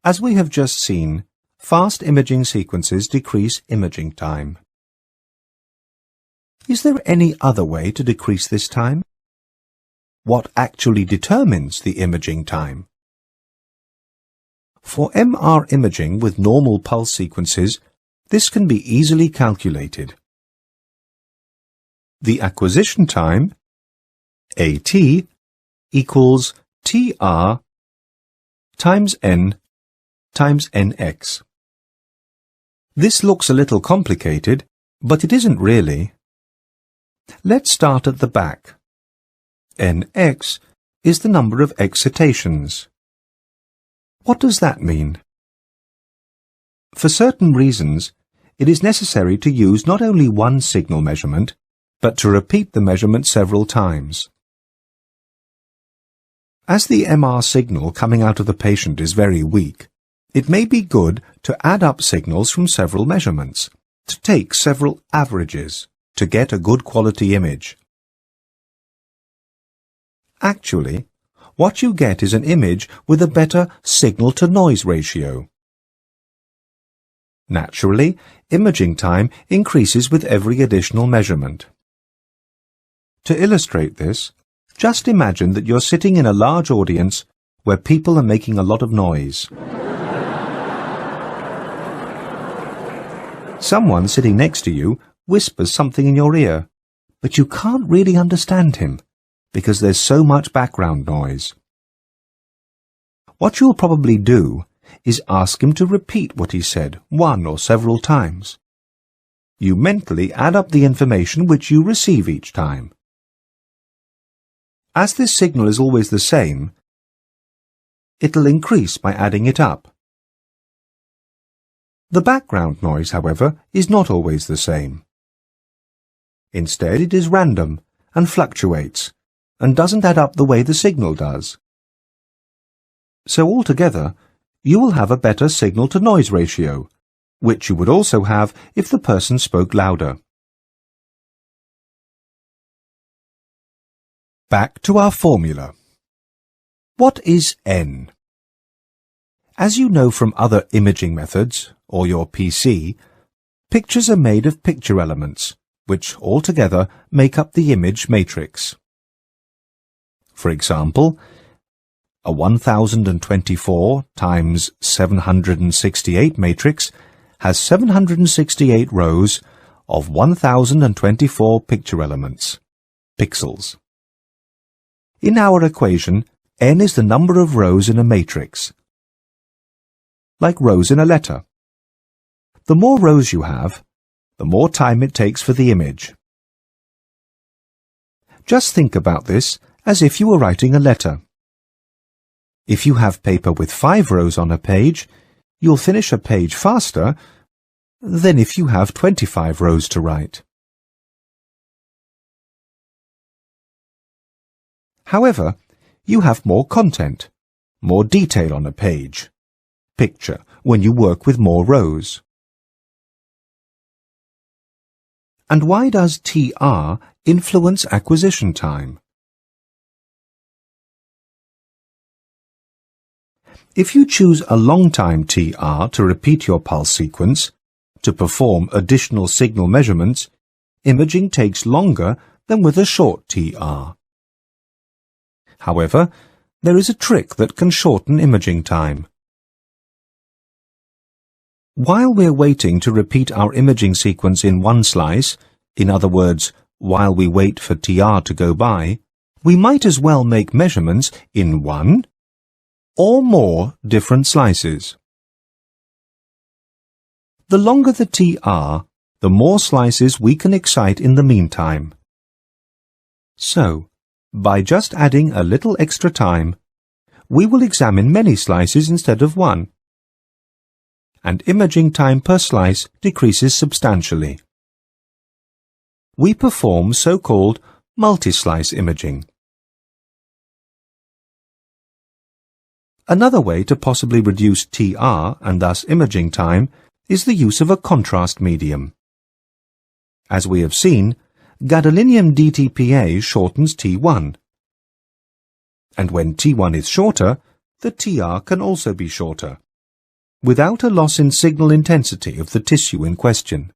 As we have just seen, fast imaging sequences decrease imaging time. Is there any other way to decrease this time? What actually determines the imaging time? For MR imaging with normal pulse sequences, this can be easily calculated. The acquisition time, AT, equals TR times N times NX. This looks a little complicated, but it isn't really. Let's start at the back. NX is the number of excitations. What does that mean? For certain reasons, it is necessary to use not only one signal measurement, but to repeat the measurement several times. As the MR signal coming out of the patient is very weak, it may be good to add up signals from several measurements, to take several averages, to get a good quality image. Actually, what you get is an image with a better signal-to-noise ratio. Naturally, imaging time increases with every additional measurement. To illustrate this, just imagine that you're sitting in a large audience where people are making a lot of noise. Someone sitting next to you whispers something in your ear, but you can't really understand him because there's so much background noise. What you'll probably do is ask him to repeat what he said one or several times. You mentally add up the information which you receive each time. As this signal is always the same, it'll increase by adding it up. The background noise, however, is not always the same. Instead, it is random and fluctuates, and doesn't add up the way the signal does. So altogether, you will have a better signal-to-noise ratio, which you would also have if the person spoke louder. Back to our formula. What is N? As you know from other imaging methods, or your PC, pictures are made of picture elements, which altogether make up the image matrix. For example, a 1024 times 768 matrix has 768 rows of 1024 picture elements, pixels. In our equation, N is the number of rows in a matrix, like rows in a letter. The more rows you have, the more time it takes for the image. Just think about this as if you were writing a letter. If you have paper with 5 rows on a page, you'll finish a page faster than if you have 25 rows to write. However, you have more content, more detail on a page, picture, when you work with more rows. And why does TR influence acquisition time? If you choose a long time TR to repeat your pulse sequence, to perform additional signal measurements, imaging takes longer than with a short TR. However, there is a trick that can shorten imaging time. While we're waiting to repeat our imaging sequence in one slice, in other words, while we wait for TR to go by, we might as well make measurements in one or more different slices. The longer the TR, the more slices we can excite in the meantime. So, by just adding a little extra time, we will examine many slices instead of one, and imaging time per slice decreases substantially. We perform so-called multi-slice imaging. Another way to possibly reduce TR and thus imaging time is the use of a contrast medium. As we have seen, gadolinium DTPA shortens T1. And when T1 is shorter, the TR can also be shorter, without a loss in signal intensity of the tissue in question.